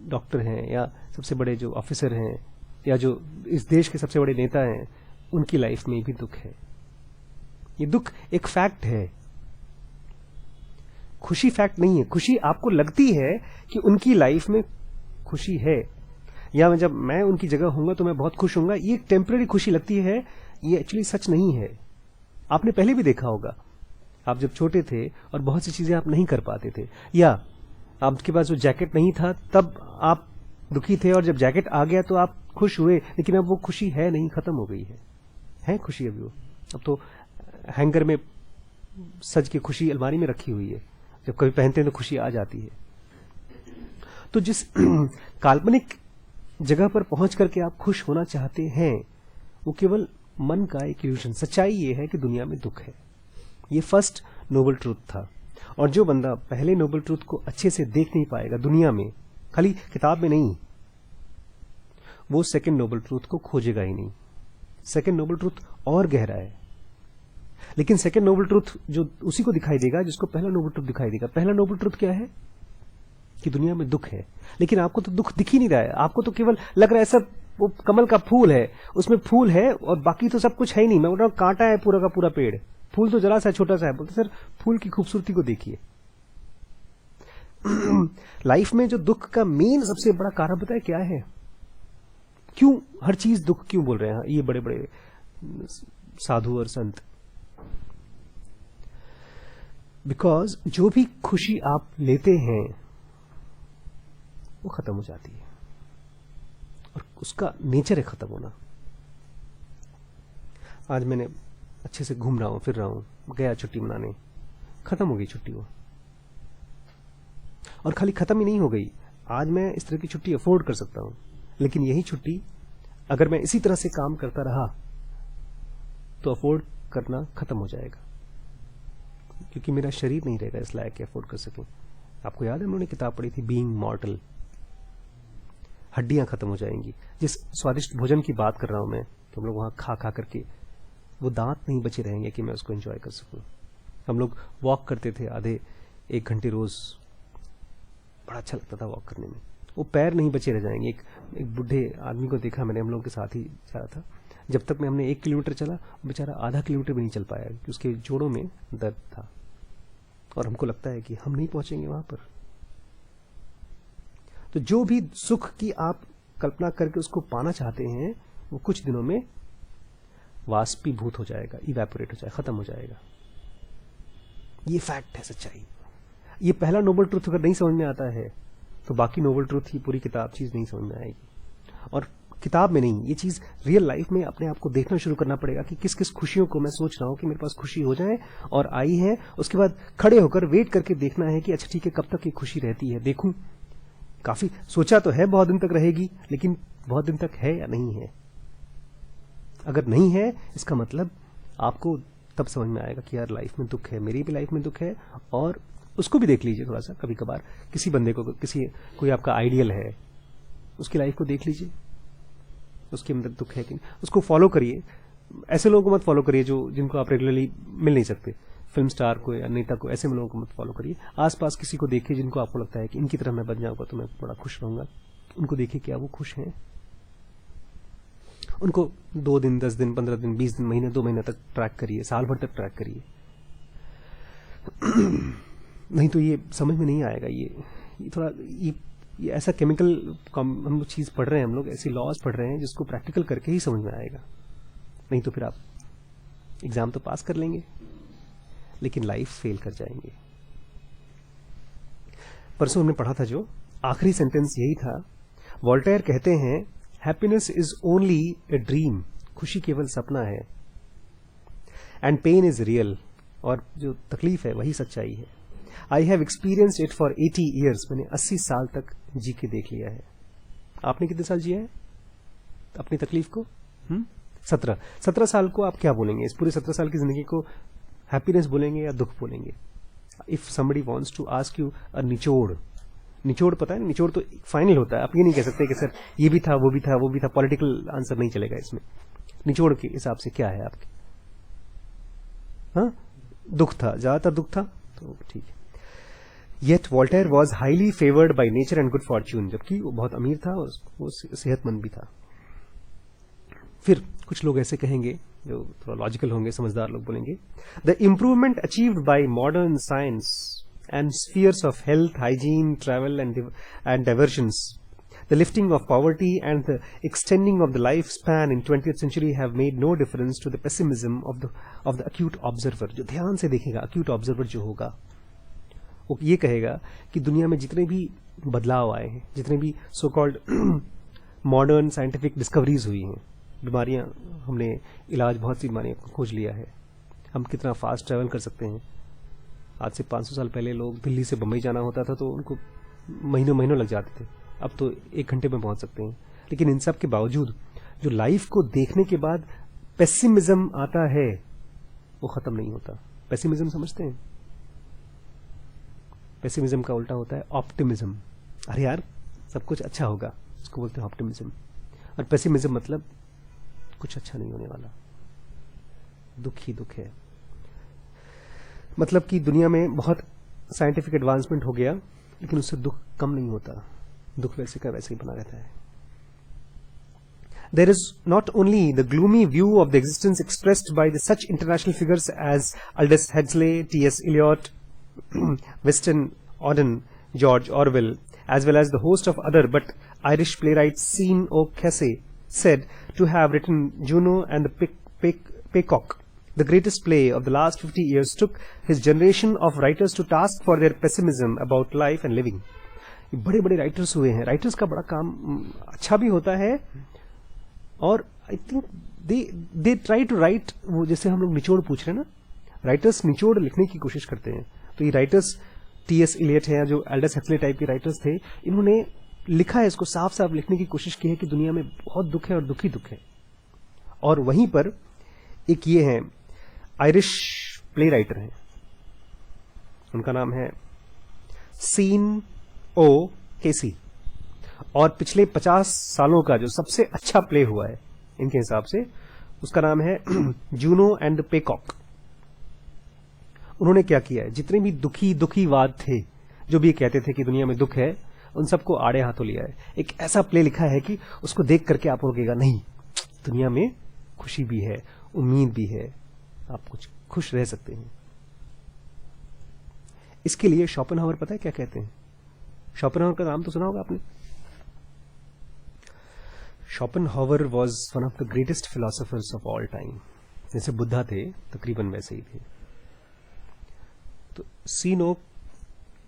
डॉक्टर हैं या सबसे बड़े जो ऑफिसर हैं या जो इस देश के सबसे बड़े नेता हैं, उनकी लाइफ में भी दुख है। ये दुख एक फैक्ट है, खुशी फैक्ट नहीं है। खुशी आपको लगती है कि उनकी लाइफ में खुशी है, या जब मैं उनकी जगह होऊंगा तो मैं बहुत खुश होऊंगा, ये टेम्पररी खुशी लगती है, ये एक्चुअली सच नहीं है। आपने पहले भी देखा होगा, आप जब छोटे थे और बहुत सी चीजें आप नहीं कर पाते थे, या आपके पास जो जैकेट नहीं था तब आप दुखी थे, और जब जैकेट आ गया तो आप खुश हुए, लेकिन अब वो खुशी है नहीं, खत्म हो गई है खुशी अभी वो। अब तो हैंगर में सज के खुशी अलमारी में रखी हुई है, जब कभी पहनते हैं तो खुशी आ जाती है। तो जिस काल्पनिक जगह पर पहुंच करके आप खुश होना चाहते हैं, वो केवल मन का एक इल्यूजन। सच्चाई ये है कि दुनिया में दुख है। ये फर्स्ट नोबल ट्रूथ था, और जो बंदा पहले नोबल ट्रूथ को अच्छे से देख नहीं पाएगा दुनिया में, खाली किताब में नहीं, वो सेकंड नोबल ट्रूथ को खोजेगा ही नहीं। सेकंड नोबल ट्रूथ और गहरा है, लेकिन सेकंड नोबल ट्रूथ जो उसी को दिखाई देगा जिसको पहला नोबल ट्रूथ दिखाई देगा। पहला नोबल ट्रूथ क्या है कि दुनिया में दुख है, लेकिन आपको तो दुख दिख ही नहीं रहा है, आपको तो केवल लग रहा है सब वो कमल का फूल है, उसमें फूल है और बाकी तो सब कुछ है ही नहीं। मैं बोल रहा हूं कांटा है पूरा का पूरा पेड़, फूल तो जरा सा छोटा सा है। बोलते सर फूल की खूबसूरती को देखिए। लाइफ में जो दुख का मेन सबसे बड़ा कारण पता है क्या है? क्यों हर चीज दुख क्यों बोल रहे हैं ये बड़े बड़े साधु और संत? बिकॉज जो भी खुशी आप लेते हैं वो खत्म हो जाती है, और उसका नेचर है खत्म होना। आज मैंने अच्छे से घूम रहा हूं, फिर रहा हूं, गया छुट्टी मनाने, खत्म हो गई छुट्टी वो। और खाली खत्म ही नहीं हो गई, आज मैं इस तरह की छुट्टी अफोर्ड कर सकता हूं, लेकिन यही छुट्टी अगर मैं इसी तरह से काम करता रहा तो अफोर्ड करना खत्म हो जाएगा, क्योंकि मेरा शरीर नहीं रहेगा इस लायक कि अफोर्ड कर सके। आपको याद है हम लोगों ने किताब पढ़ी थी बीइंग मॉर्टल। हड्डियां खत्म हो जाएंगी। जिस स्वादिष्ट भोजन की बात कर रहा हूं मैं, तो हम लोग वहां खा खा करके वो दांत नहीं बचे रहेंगे कि मैं उसको एंजॉय कर सकूं। हम लोग वॉक करते थे आधे 1 घंटे रोज, बड़ा अच्छा लगता था वॉक करने में। वो पैर नहीं बचे रह जाएंगे। एक बुढ़े आदमी को देखा मैंने, हम लोगों के साथ ही जा रहा था, जब तक मैं हमने 1 किलोमीटर चला, बेचारा आधा किलोमीटर भी नहीं चल पाया क्योंकि उसके जोड़ों में दर्द था, और हमको लगता है कि हम नहीं पहुंचेंगे वहां पर। तो जो भी सुख की आप कल्पना करके उसको पाना चाहते हैं, वो कुछ दिनों में वाष्पीभूत हो जाएगा, इवेपोरेट हो जाएगा, खत्म हो जाएगा। ये फैक्ट है, सच्चाई। ये पहला नोबल ट्रूथ अगर नहीं समझ में आता है तो बाकी नोबल ट्रूथ की पूरी किताब चीज नहीं समझ में आएगी। और किताब में नहीं, ये चीज रियल लाइफ में अपने आप को देखना शुरू करना पड़ेगा कि किस किस खुशियों को मैं सोच रहा हूं कि मेरे पास खुशी हो जाए और आई है। उसके बाद खड़े होकर वेट करके देखना है कि अच्छा ठीक है, कब तक ये खुशी रहती है, देखूं। काफी सोचा तो है बहुत दिन तक रहेगी, लेकिन बहुत दिन तक है या नहीं है। अगर नहीं है, इसका मतलब आपको तब समझ में आएगा कि यार लाइफ में दुख है, मेरी भी लाइफ में दुख है। और उसको भी देख लीजिए थोड़ा सा, कभी कभार किसी बंदे को, कोई आपका आइडियल है, उसकी लाइफ को देख लीजिए, उसके अंदर दुख है कि नहीं, उसको फॉलो करिए। ऐसे लोगों को मत फॉलो करिए जिनको आप रेगुलरली मिल नहीं सकते, फिल्म स्टार को या नेता को, ऐसे लोगों को मत फॉलो करिए। आसपास किसी को देखिए जिनको आपको लगता है कि इनकी तरह मैं बन जाऊंगा तो मैं बड़ा खुश रहूंगा, उनको देखिए क्या वो खुश हैं। उनको 2 दिन, 10 दिन, 15 दिन, 20 दिन, महीने, 2 महीने तक ट्रैक करिए, साल भर तक ट्रैक करिए। नहीं तो ये समझ में नहीं आएगा। ये थोड़ा ये ऐसा केमिकल हम लोग चीज पढ़ रहे हैं, हम लोग ऐसी लॉज पढ़ रहे हैं जिसको प्रैक्टिकल करके ही समझ में आएगा। नहीं तो फिर आप एग्जाम तो पास कर लेंगे लेकिन लाइफ फेल कर जाएंगे। परसों हमने पढ़ा था जो आखिरी सेंटेंस यही था। वॉल्टेयर कहते हैं happiness is only a dream, खुशी केवल सपना है। एंड पेन इज रियल, और जो तकलीफ है वही सच्चाई है। I have experienced it for 80 years, मैंने 80 साल तक जी के देख लिया है। आपने कितने साल जिया है अपनी तकलीफ को? 17 साल को आप क्या बोलेंगे? इस पूरे 17 साल की जिंदगी को हैप्पीनेस बोलेंगे या दुख बोलेंगे? If somebody wants to ask you a निचोड़ पता है, निचोड़ तो फाइनल होता है। आप ये नहीं कह सकते कि सर ये भी था, वो भी था, वो भी था। पॉलिटिकल आंसर नहीं चलेगा इसमें। निचोड़ के हिसाब से क्या है आपके? हाँ, दुख था, ज्यादातर दुख था, तो ठीक है। Yet Voltaire was highly favoured by nature and good Fortune, जबकि वो बहुत अमीर था और वो सेहतमंद भी था। फिर कुछ लोग ऐसे कहेंगे जो थोड़ा लॉजिकल होंगे, समझदार लोग बोलेंगे, the improvement achieved by modern science and spheres of health, hygiene, travel and diversions, the lifting of poverty and the extending of the lifespan in 20th century have made no difference to the pessimism of the acute observer. जो ध्यान से देखेगा, acute observer जो होगा, वो ये कहेगा कि दुनिया में जितने भी बदलाव आए हैं, जितने भी so called modern scientific discoveries हुई हैं, बीमारियां, हमने इलाज बहुत सी बीमारियों को खोज लिया है, हम कितना फास्ट ट्रैवल कर सकते हैं। आज से 500 साल पहले लोग दिल्ली से बम्बई जाना होता था तो उनको महीनों लग जाते थे, अब तो 1 घंटे में पहुंच सकते हैं। लेकिन इन सब के बावजूद जो लाइफ को देखने के बाद पेसिमिज्म आता है वो खत्म नहीं होता। पेसिमिज्म समझते हैं? पेसिमिज्म का उल्टा होता है ऑप्टिमिज्म। अरे यार सब कुछ अच्छा होगा, उसको बोलते हैं ऑप्टिमिज्म। और पेसिमिज्म मतलब कुछ अच्छा नहीं होने वाला, दुख ही दुख है। मतलब कि दुनिया में बहुत साइंटिफिक एडवांसमेंट हो गया लेकिन उससे दुख कम नहीं होता, दुख वैसे का वैसे ही बना रहता है। There is not only the gloomy view of the existence expressed by such international figures as Aldous Huxley, T.S. Eliot, Winston Auden, George Orwell, as well as the host of other but Irish playwright Sean O'Casey said to have written Juno and the Peacock. The greatest play of the last 50 years took his generation of writers to task for their pessimism about life and living. बड़े बड़े writers हुए हैं। Writers का बड़ा काम अच्छा भी होता है और I think they try to write, वो जैसे हम लोग निचोड़ पूछ रहे हैं ना, राइटर्स निचोड़ लिखने की कोशिश करते हैं। तो ये राइटर्स टी.एस. इलियट हैं, जो एल्डस हक्सले टाइप के राइटर्स थे, इन्होंने लिखा है, इसको साफ साफ लिखने की कोशिश की है कि दुनिया में बहुत दुख है और दुखी दुख है। और वहीं पर एक ये है आयरिश प्ले राइटर हैं, उनका नाम है सीन ओ केसी, और पिछले 50 सालों का जो सबसे अच्छा प्ले हुआ है इनके हिसाब से उसका नाम है जूनो एंड द पेकॉक। उन्होंने क्या किया है, जितने भी दुखीवाद थे, जो भी कहते थे कि दुनिया में दुख है, उन सबको आड़े हाथों लिया है। एक ऐसा प्ले लिखा है कि उसको देख करके आप लगेगा नहीं, दुनिया में खुशी भी है, उम्मीद भी है, आप कुछ खुश रह सकते हैं। इसके लिए शोपेनहावर पता है क्या कहते हैं? शोपेनहावर का नाम तो सुना होगा आपने। Schopenhauer was one of the greatest philosophers of all time. जैसे बुद्धा थे तकरीबन वैसे ही थे। तो सीनो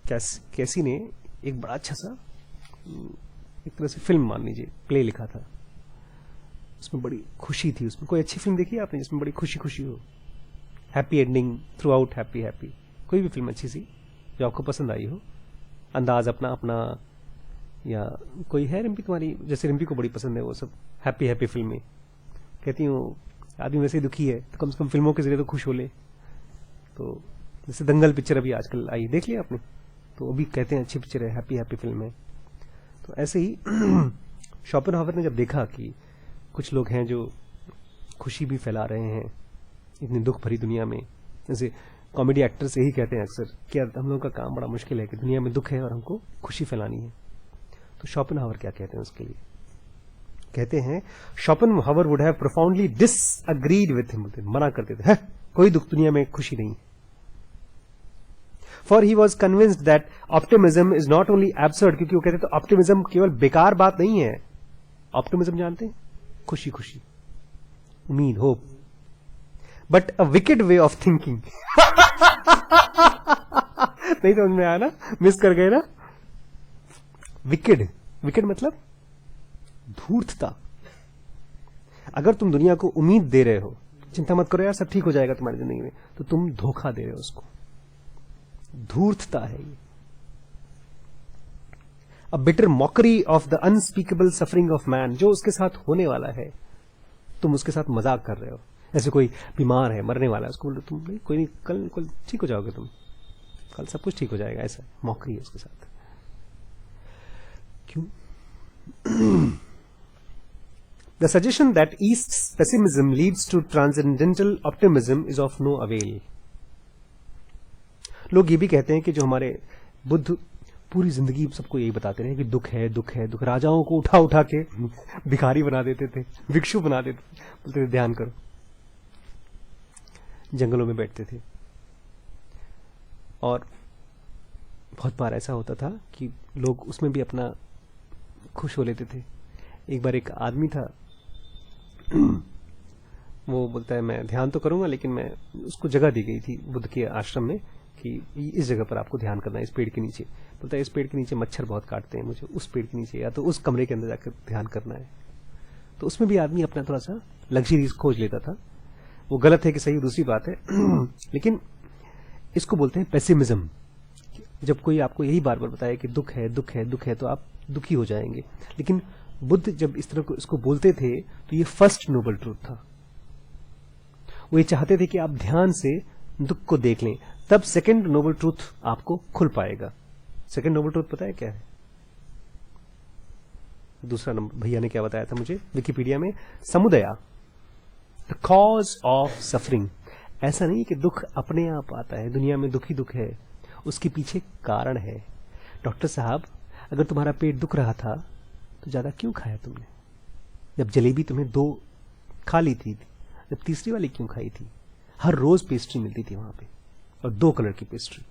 कैसी ने एक बड़ा अच्छा सा, एक तरह से फिल्म मान लीजिए, प्ले लिखा था। उसमें बड़ी खुशी थी। उसमें कोई अच्छी फिल्म देखी है आपने जिसमें बड़ी खुशी खुशी हो, happy ending through out, happy happy? कोई भी फिल्म अच्छी सी जो आपको पसंद आई हो, अंदाज अपना अपना, या कोई है रिम्पी तुम्हारी, जैसे रिम्पी को बड़ी पसंद है वो सब हैप्पी हैप्पी फिल्में। कहती हूँ आदमी वैसे ही दुखी है तो कम से कम फिल्मों के जरिए तो खुश हो ले। तो जैसे दंगल पिक्चर अभी आजकल आई, देख लिया आपने? तो वो भी कहते हैं अच्छी पिक्चर है, हैप्पी हैप्पी फिल्म है। तो ऐसे ही शोपेनहावर ने जब देखा कि कुछ लोग हैं जो खुशी भी फैला रहे हैं इतनी दुख भरी दुनिया में, जैसे कॉमेडी एक्टर्स यही कहते हैं अक्सर कि हम लोगों का काम बड़ा मुश्किल है कि दुनिया में दुख है और हमको खुशी फैलानी है। तो शोपेनहावर क्या कहते हैं उसके लिए? कहते हैं Schopenhauer would have profoundly disagreed with him, मना करते थे, कोई दुख दुनिया में खुशी नहीं। For he was convinced that optimism is not only absurd, क्योंकि वो कहते थे ऑप्टिमिज्म केवल बेकार बात नहीं है। ऑप्टिमिज्म जानते हैं? खुशी खुशी, उम्मीद, hope, but a wicked way of thinking. नहीं समझ में आया ना? मिस कर गए ना? विकेड मतलब धूर्तता। अगर तुम दुनिया को उम्मीद दे रहे हो चिंता मत करो यार, सब ठीक हो जाएगा तुम्हारी जिंदगी में, तो तुम धोखा दे रहे हो उसको। धूर्तता है ये। A bitter mockery of the unspeakable suffering of man, जो उसके साथ होने वाला है तुम उसके साथ मजाक कर रहे हो। ऐसे कोई बीमार है, मरने वाला है, उसको बोलो तुम भाई कोई नहीं, कल ठीक हो जाओगे, तुम कल सब कुछ ठीक हो जाएगा, ऐसा मॉकरी है उसके साथ। क्यों? The suggestion that East's pessimism leads to transcendental optimism is of no avail. लोग ये भी कहते हैं कि जो हमारे बुद्ध पूरी जिंदगी सबको यही बताते रहे कि दुख है दुख है दुख। राजाओं को उठा उठा के भिखारी बना देते थे, भिक्षु बना देते थे, बोलते थे ध्यान करो। जंगलों में बैठते थे और बहुत बार ऐसा होता था कि लोग उसमें भी अपना खुश हो लेते थे। एक बार एक आदमी था, वो बोलता है मैं ध्यान तो करूंगा, लेकिन मैं, उसको जगह दी गई थी बुद्ध के आश्रम में कि इस जगह पर आपको ध्यान करना है, इस पेड़ के नीचे। बोलता है इस पेड़ के नीचे मच्छर बहुत काटते हैं, मुझे उस पेड़ के नीचे या तो उस कमरे के अंदर जाकर ध्यान करना है। तो उसमें भी आदमी अपना थोड़ा सा लग्जरीज खोज लेता था। वो गलत है कि सही, दूसरी बात है, लेकिन इसको बोलते हैं पेसिमिज्म। जब कोई आपको यही बार बार बताए कि दुख है दुख है दुख है, तो आप दुखी हो जाएंगे। लेकिन बुद्ध जब इस तरह को इसको बोलते थे तो ये फर्स्ट नोबल ट्रूथ था। वो ये चाहते थे कि आप ध्यान से दुख को देख लें, तब सेकंड नोबल ट्रूथ आपको खुल पाएगा। सेकंड नोबल ट्रूथ पता है क्या है? दूसरा नंबर भैया ने क्या बताया था मुझे विकिपीडिया में, समुदया, द कॉज ऑफ सफरिंग। ऐसा नहीं कि दुख अपने आप आता है, दुनिया में दुख ही दुख है, उसके पीछे कारण है। डॉक्टर साहब, अगर तुम्हारा पेट दुख रहा था तो ज्यादा क्यों खाया तुमने? जब जलेबी तुम्हें 2 खा ली थी, जब तीसरी वाली क्यों खाई थी? हर रोज पेस्ट्री मिलती थी वहां पे, और 2 कलर की पेस्ट्री,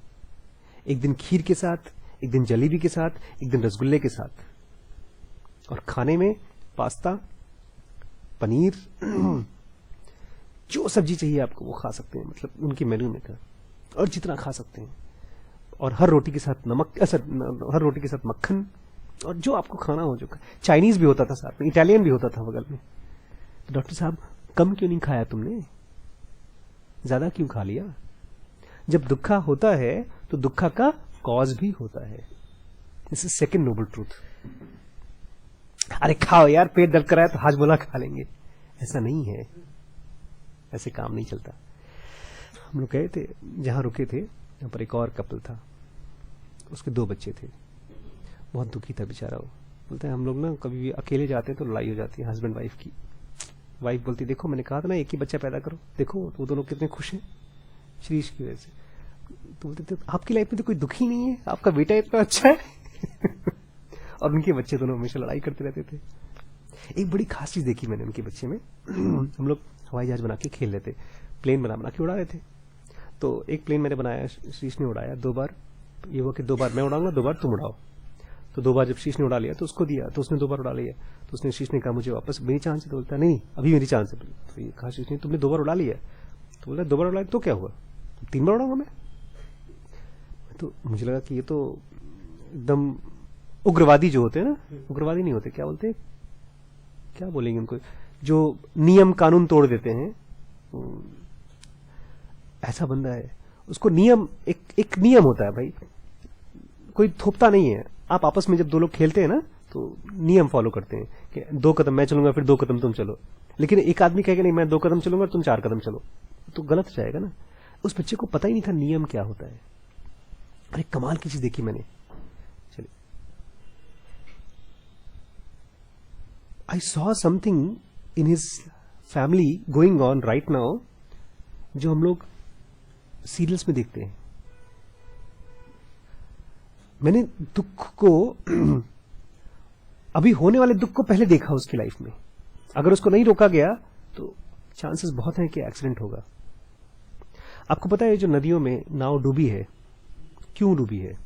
एक दिन खीर के साथ, एक दिन जलेबी के साथ, एक दिन रसगुल्ले के साथ। और खाने में पास्ता, पनीर, जो सब्जी चाहिए आपको वो खा सकते हैं, मतलब उनके मेन्यू में था, और जितना खा सकते हैं। और हर रोटी के साथ नमक, हर रोटी के साथ मक्खन, और जो आपको खाना हो, जो चाइनीज भी होता था साथ में, इटालियन भी होता था बगल में। तो डॉक्टर साहब, कम क्यों नहीं खाया तुमने? ज्यादा क्यों खा लिया? जब दुखा होता है तो दुखा का कॉज भी होता है। This is second noble truth. अरे खाओ यार, पेट दर्द कर रहा है तो हाथ बोला खा लेंगे, ऐसा नहीं है, ऐसे काम नहीं चलता। हम लोग गए थे, जहां रुके थे वहां पर एक और कपल था, उसके 2 बच्चे थे, बहुत दुखी था बेचारा। वो बोलते हैं हम लोग ना कभी भी अकेले जाते हैं तो लड़ाई हो जाती है हस्बैंड वाइफ की। वाइफ बोलती देखो मैंने कहा था ना एक ही बच्चा पैदा करो, देखो वो दोनों कितने खुश हैं श्रीश की वजह से। तो बोलते थे आपकी लाइफ में तो कोई दुखी नहीं है, आपका बेटा इतना अच्छा है। और उनके बच्चे दोनों हमेशा लड़ाई करते रहते थे। एक बड़ी खास चीज देखी मैंने उनके बच्चे में, हम लोग हवाई जहाज बना के खेल रहे थे, प्लेन बना के उड़ा रहे थे। तो एक प्लेन मैंने बनाया, शीश ने उड़ाया 2 बार, ये हुआ कि 2 बार मैं उड़ाऊंगा 2 बार तुम उड़ाओ। तो 2 बार जब शीश ने उड़ा लिया तो उसको दिया, तो उसने 2 बार उड़ा लिया, तो उसने शीश ने कहा मुझे वापस, मेरी चांस है। तो बोलता नहीं अभी मेरी चांस है। तो ये कहा शीश ने तुमने 2 बार उड़ा लिया, तो बोला 2 बार उड़ा तो क्या हुआ, 3 बार उड़ाऊंगा मैं। तो मुझे लगा कि ये तो एकदम उग्रवादी जो होते हैं ना, उग्रवादी नहीं होते, क्या बोलते हैं, क्या बोलेंगे उनको, जो नियम कानून तोड़ देते हैं, ऐसा बंदा है। उसको नियम, एक नियम होता है भाई, कोई थोपता नहीं है। आप आपस में जब 2 लोग खेलते हैं ना तो नियम फॉलो करते हैं कि 2 कदम मैं चलूंगा फिर 2 कदम तुम चलो। लेकिन एक आदमी कहेगा नहीं मैं 2 कदम चलूंगा तुम 4 कदम चलो, तो गलत हो जाएगा ना। उस बच्चे को पता ही नहीं था नियम क्या होता है। अरे कमाल की चीज देखी मैंने, चलिए, I saw something in his family going on right now, जो हम लोग सीरियल्स में देखते हैं। मैंने दुख को अभी होने वाले दुख को पहले देखा उसकी लाइफ में। अगर उसको नहीं रोका गया तो चांसेस बहुत हैं कि एक्सीडेंट होगा। आपको पता है जो नदियों में नाव डूबी है, क्यों डूबी है?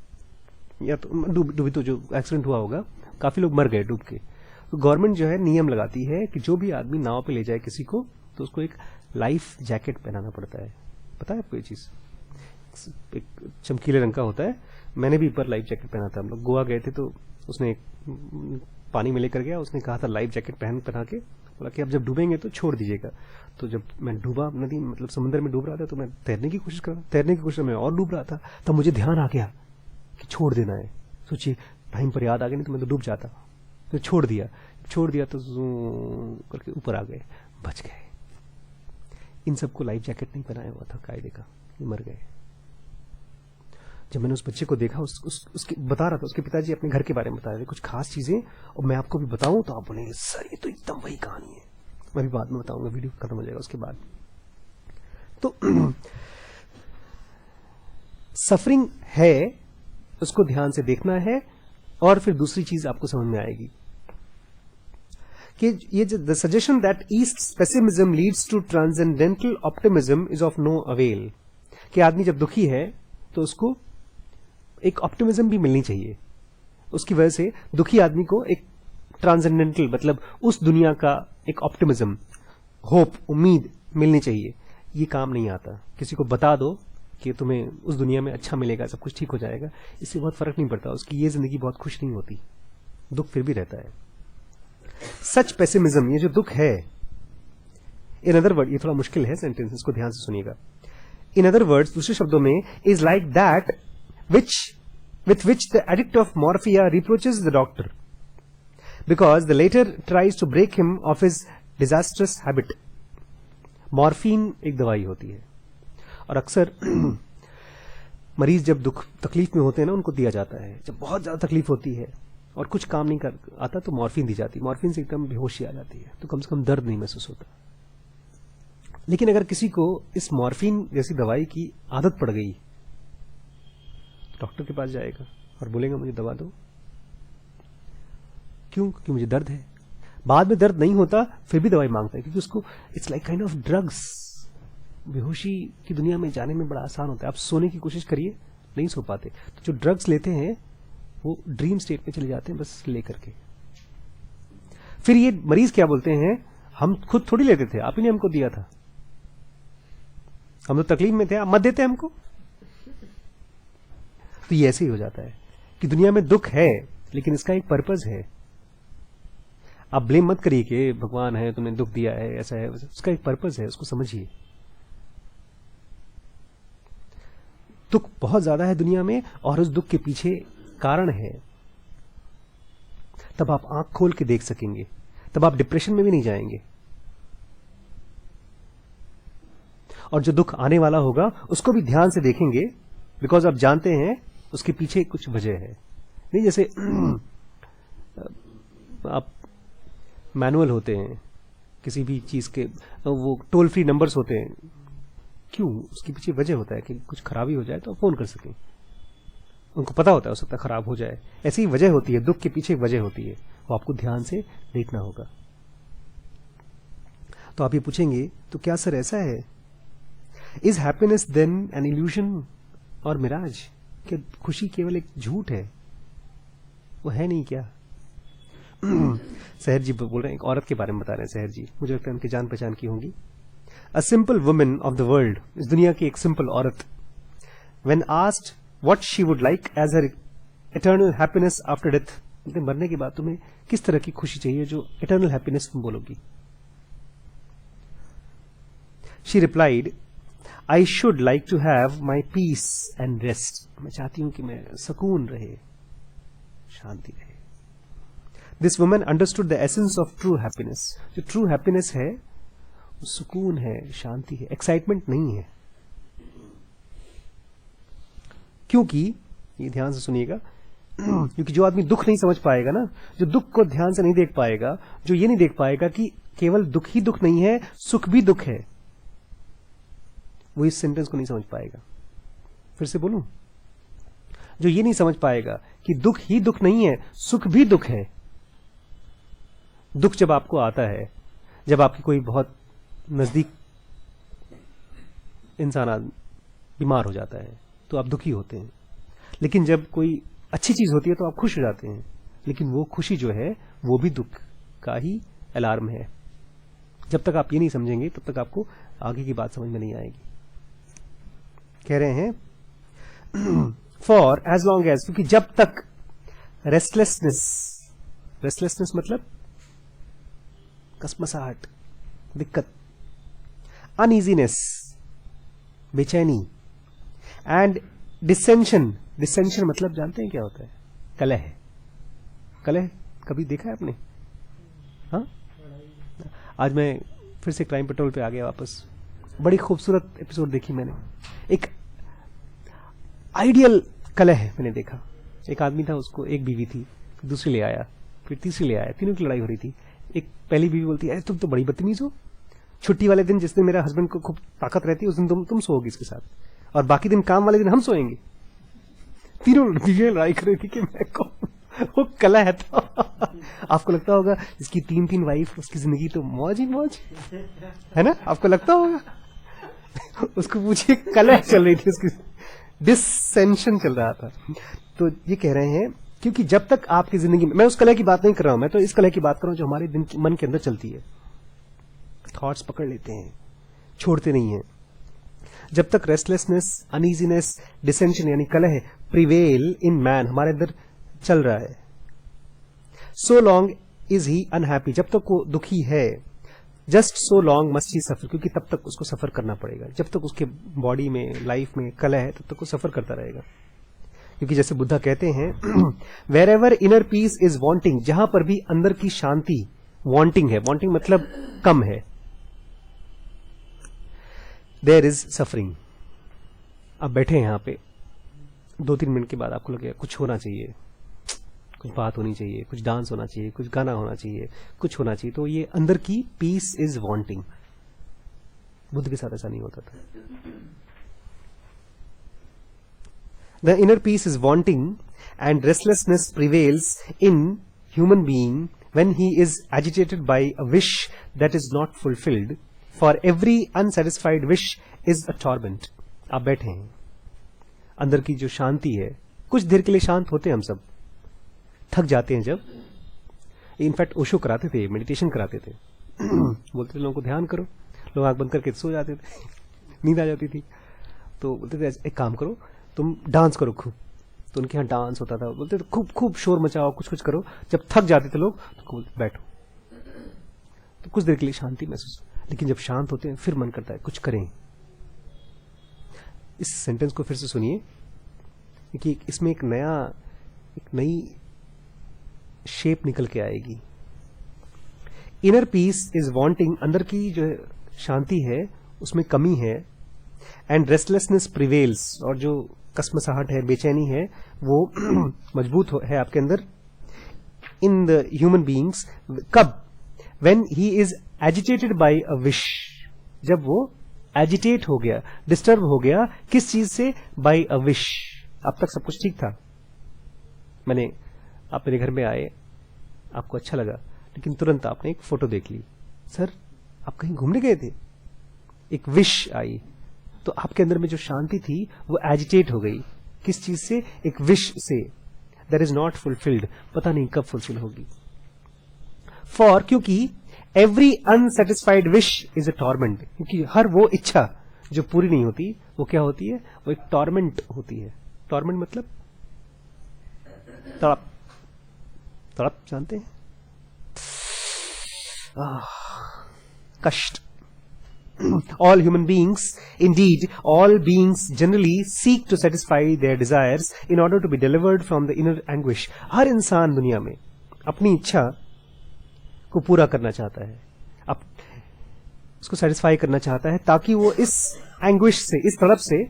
या तो डूबी तो जो एक्सीडेंट हुआ होगा, काफी लोग मर गए डूब के। तो गवर्नमेंट जो है नियम लगाती है कि जो भी आदमी नाव पे ले जाए किसी को, तो उसको एक लाइफ जैकेट पहनाना पड़ता है। पता है आपको ये चीज? एक चमकीले रंग का होता है। मैंने भी एक बार लाइफ जैकेट पहना था। हम लोग गोवा गए थे तो उसने पानी में लेकर गया, उसने कहा था लाइफ जैकेट पहना के बोला कि अब जब डूबेंगे तो छोड़ दीजिएगा। तो जब मैं डूबा नदी मतलब समुद्र में डूब रहा था तो मैं तैरने की कोशिश कर रहा, तैरने की कोशिश में और डूब रहा था। तब मुझे ध्यान आ गया कि छोड़ देना है। सोचिए टाइम पर याद आ गया, नहीं तो मैं तो डूब जाता। तो छोड़ दिया तो करके ऊपर आ गए, बच गए। इन सबको लाइफ जैकेट नहीं पहनाया हुआ था कायदे का, मर गए। जब मैंने उस बच्चे को देखा, उसके बता रहा था, उसके पिताजी अपने घर के बारे में बता रहे थे कुछ खास चीजें, और मैं आपको भी बताऊं तो आप बोलेंगे सर ये तो एकदम वही कहानी है। मैं भी बाद में बताऊंगा, वीडियो खत्म हो जाएगा उसके बाद। तो सफरिंग है, उसको ध्यान से देखना है, और फिर दूसरी चीज आपको समझ में आएगी कि ये the suggestion that east pessimism leads to transcendental optimism is of no avail. कि आदमी जब दुखी है तो उसको एक ऑप्टिमिज्म भी मिलनी चाहिए। उसकी वजह से दुखी आदमी को एक ट्रांसेंडेंटल मतलब उस दुनिया का एक ऑप्टिमिज्म, होप, उम्मीद मिलनी चाहिए। ये काम नहीं आता। किसी को बता दो कि तुम्हें उस दुनिया में अच्छा मिलेगा, सब कुछ ठीक हो जाएगा, इससे बहुत फर्क नहीं पड़ता। उसकी ये जिंदगी बहुत खुश नहीं होती, दुख फिर भी रहता है। सच पेसिमिज्म, ये जो दुख है, इन अदर वर्ड, ये थोड़ा मुश्किल है सेंटेंस, इसको ध्यान से सुनिएगा। इन अदर वर्ड्स, दूसरे शब्दों में, is like that with which the addict of morphia reproaches the doctor because the latter tries to break him of his disastrous habit. Morphine एक दवाई होती है और अक्सर मरीज जब दुख तकलीफ में होते हैं ना, उनको दिया जाता है। जब बहुत ज्यादा तकलीफ होती है और कुछ काम नहीं कर आता तो मॉर्फिन दी जाती है। मॉर्फिन से एकदम बेहोशी आ जाती है, तो कम से कम दर्द नहीं महसूस होता। लेकिन अगर किसी को इस मॉर्फिन जैसी दवाई की आदत पड़ गई, डॉक्टर के पास जाएगा और बोलेगा मुझे दवा दो। क्यों? क्योंकि मुझे दर्द है। बाद में दर्द नहीं होता फिर भी दवाई मांगता है, क्योंकि उसको it's like kind of drugs. बेहोशी की दुनिया में जाने में बड़ा आसान होता है। आप सोने की कोशिश करिए, नहीं सो पाते, तो जो ड्रग्स लेते हैं वो ड्रीम स्टेट में चले जाते हैं बस लेकर के। फिर ये मरीज क्या बोलते हैं, हम खुद थोड़ी लेते थे, आप ही ने हमको दिया था, हम तो तकलीफ में थे, आप मत देते हमको। तो ये ऐसे ही हो जाता है कि दुनिया में दुख है लेकिन इसका एक पर्पस है। आप ब्लेम मत करिए कि भगवान है, तुमने दुख दिया है, ऐसा है, उसका एक पर्पस है, उसको समझिए। दुख बहुत ज्यादा है दुनिया में और उस दुख के पीछे कारण है। तब आप आंख खोल के देख सकेंगे, तब आप डिप्रेशन में भी नहीं जाएंगे। और जो दुख आने वाला होगा उसको भी ध्यान से देखेंगे, बिकॉज आप जानते हैं उसके पीछे कुछ वजह है। नहीं, जैसे आप मैनुअल होते हैं किसी भी चीज के, वो टोल फ्री नंबर्स होते हैं, क्यों? उसके पीछे वजह होता है कि कुछ खराबी हो जाए तो फोन कर सकें। उनको पता होता है हो सकता है खराब हो जाए, ऐसी ही वजह होती है। दुख के पीछे वजह होती है, वो आपको ध्यान से देखना होगा। तो आप ये पूछेंगे तो क्या सर ऐसा है, is happiness then an illusion और मिराज? क्या खुशी केवल एक झूठ है? वो है नहीं क्या? सहर जी बोल रहे हैं, एक औरत के बारे में बता रहे हैं सहर जी, मुझे लगता है उनकी जान पहचान की होंगी। A simple woman of the world, इस दुनिया की एक सिंपल औरत, when asked what she would like as her eternal happiness after death, मरने के बाद तुम्हें किस तरह की खुशी चाहिए जो इटर्नल हैप्पीनेस तुम बोलोगी? She replied, I should like to have my peace and rest. मैं चाहती हूं कि मैं सुकून रहे, शांति रहे। This woman understood the essence of true happiness. जो true happiness है वो सुकून है, शांति है, एक्साइटमेंट नहीं है। क्योंकि ये ध्यान से सुनिएगा, क्योंकि जो आदमी दुख नहीं समझ पाएगा ना, जो दुख को ध्यान से नहीं देख पाएगा, जो ये नहीं देख पाएगा कि केवल दुख ही दुख नहीं है, सुख भी दुख है, वो इस सेंटेंस को नहीं समझ पाएगा। फिर से बोलूं, जो ये नहीं समझ पाएगा कि दुख ही दुख नहीं है, सुख भी दुख है। दुख जब आपको आता है, जब आपकी कोई बहुत नजदीक इंसान बीमार हो जाता है तो आप दुखी होते हैं। लेकिन जब कोई अच्छी चीज होती है तो आप खुश हो जाते हैं। लेकिन वो खुशी जो है वो भी दुख का ही अलार्म है। जब तक आप ये नहीं समझेंगे तब तक आपको आगे की बात समझ में नहीं आएगी। कह रहे हैं फॉर एज लॉन्ग एज, क्योंकि जब तक रेस्टलेसनेस मतलब कसमसाहट, दिक्कत, अनईजीनेस, बेचैनी, एंड डिसेंशन। डिसेंशन मतलब जानते हैं क्या होता है? कलह। कलह कभी देखा है आपने? हाँ, आज मैं फिर से क्राइम पेट्रोल पे आ गया वापस। बड़ी खूबसूरत एपिसोड देखी मैंने। एक आइडियल कलह मैंने देखा। एक आदमी था, उसको एक बीवी थी, दूसरी ले आया, फिर तीसरी ले आया, तीनों की लड़ाई हो रही थी। एक पहली बीवी बोलती है, तुम तो बड़ी बदतमीज हो, छुट्टी वाले दिन जिस दिन मेरा हस्बैंड को खूब ताकत रहती है उस दिन तुम सोओगी इसके साथ, और बाकी दिन काम वाले दिन हम सोएंगे। तीनों बीवियां लड़ाई कर रही थी कि मैं कौन। वो कलह था। आपको लगता होगा इसकी 3 वाइफ, उसकी जिंदगी तो मौज ही मौज है ना? आपको लगता होगा? उसको पूछिए, कलह चल रही थी, उसकी डिसेंशन चल रहा था। तो ये कह रहे हैं क्योंकि जब तक आपकी जिंदगी में, मैं उस कलह की बात नहीं कर रहा हूं, मैं तो इस कलह की बात कर रहा हूं जो हमारे मन के अंदर चलती है। थॉट्स पकड़ लेते हैं, छोड़ते नहीं है। जब तक रेस्टलेसनेस, अनईजीनेस, डिसेंशन यानी कलह प्रिवेल इन मैन, हमारे अंदर चल रहा है, so long is he unhappy, जब तक वो दुखी है, जस्ट सो लॉन्ग मस्ट ही सफर, क्योंकि तब तक उसको सफर करना पड़ेगा। जब तक उसके बॉडी में, लाइफ में कलह है, तब तक वो सफर करता रहेगा। क्योंकि जैसे बुद्धा कहते हैं, wherever inner peace is wanting, जहां पर भी अंदर की शांति वॉन्टिंग है, वॉन्टिंग मतलब कम है, देयर इज सफरिंग। अब बैठे हैं यहां पे, 2-3 मिनट के बाद आपको लगेगा कुछ होना चाहिए, कुछ बात होनी चाहिए, कुछ डांस होना चाहिए, कुछ गाना होना चाहिए, कुछ होना चाहिए। तो ये अंदर की पीस इज वांटिंग। बुद्ध के साथ ऐसा नहीं होता था। The inner peace is wanting and restlessness prevails in human being when he is agitated by a wish that is not fulfilled. For every unsatisfied wish is a torment. आप बैठे हैं, अंदर की जो शांति है, कुछ देर के लिए शांत होते हैं हम सब, थक जाते हैं जब। इनफैक्ट ओशो कराते थे, मेडिटेशन कराते थे। बोलते थे लोगों को ध्यान करो, लोग आंख बंद करके सो जाते थे, नींद आ जाती थी। तो बोलते थे एक काम करो, तुम डांस करो खूब। तो उनके यहाँ डांस होता था, बोलते थे खूब खूब शोर मचाओ, कुछ कुछ करो। जब थक जाते थे लोग तो बोलते बैठो, तो कुछ देर के लिए शांति महसूस। लेकिन जब शांत होते हैं फिर मन करता है कुछ करें। इस सेंटेंस को फिर से सुनिए, क्योंकि इसमें एक नई शेप निकल के आएगी। इनर पीस इज वांटिंग, अंदर की जो शांति है उसमें कमी है, एंड रेस्टलेसनेस प्रिवेल्स, और जो कसमसाहट है, बेचैनी है, वो मजबूत है आपके अंदर। इन द ह्यूमन बीइंग्स, कब? When he is agitated by a wish, जब वो एजिटेट हो गया, डिस्टर्ब हो गया, किस चीज से? By a wish. अब तक सब कुछ ठीक था, आप मेरे घर में आए, आपको अच्छा लगा, लेकिन तुरंत आपने एक फोटो देख ली, सर आप कहीं घूमने गए थे, एक विश आई, तो आपके अंदर में जो शांति थी वो एजिटेट हो गई। किस चीज से? एक विश से, दैट इज नॉट फुलफिल्ड, पता नहीं कब फुलफिल होगी। फॉर, क्योंकि every unsatisfied wish is a torment, क्योंकि हर वो इच्छा जो पूरी नहीं होती वो क्या होती है? वो एक टॉर्मेंट होती है। टॉर्मेंट मतलब तड़प। तड़प जानते हैं? कष्ट। All human beings, indeed all beings generally seek to satisfy their desires in order to be delivered from the inner anguish. हर इंसान दुनिया में अपनी इच्छा को पूरा करना चाहता है, अब उसको सेटिस्फाई करना चाहता है ताकि वो इस एंग्विश से, इस तड़प से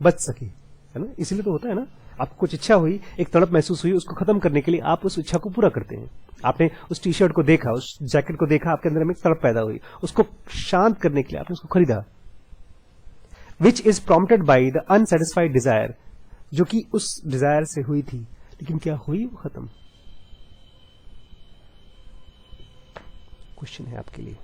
बच सके, है ना? इसीलिए तो होता है ना, आपको कुछ इच्छा हुई, एक तड़प महसूस हुई, उसको खत्म करने के लिए आप उस इच्छा को पूरा करते हैं। आपने उस टी शर्ट को देखा, उस जैकेट को देखा, आपके अंदर में एक तड़प पैदा हुई, उसको शांत करने के लिए आपने उसको खरीदा। Which is prompted by the unsatisfied desire, जो कि उस डिजायर से हुई थी, लेकिन क्या हुई? वो खत्म। क्वेश्चन है आपके लिए।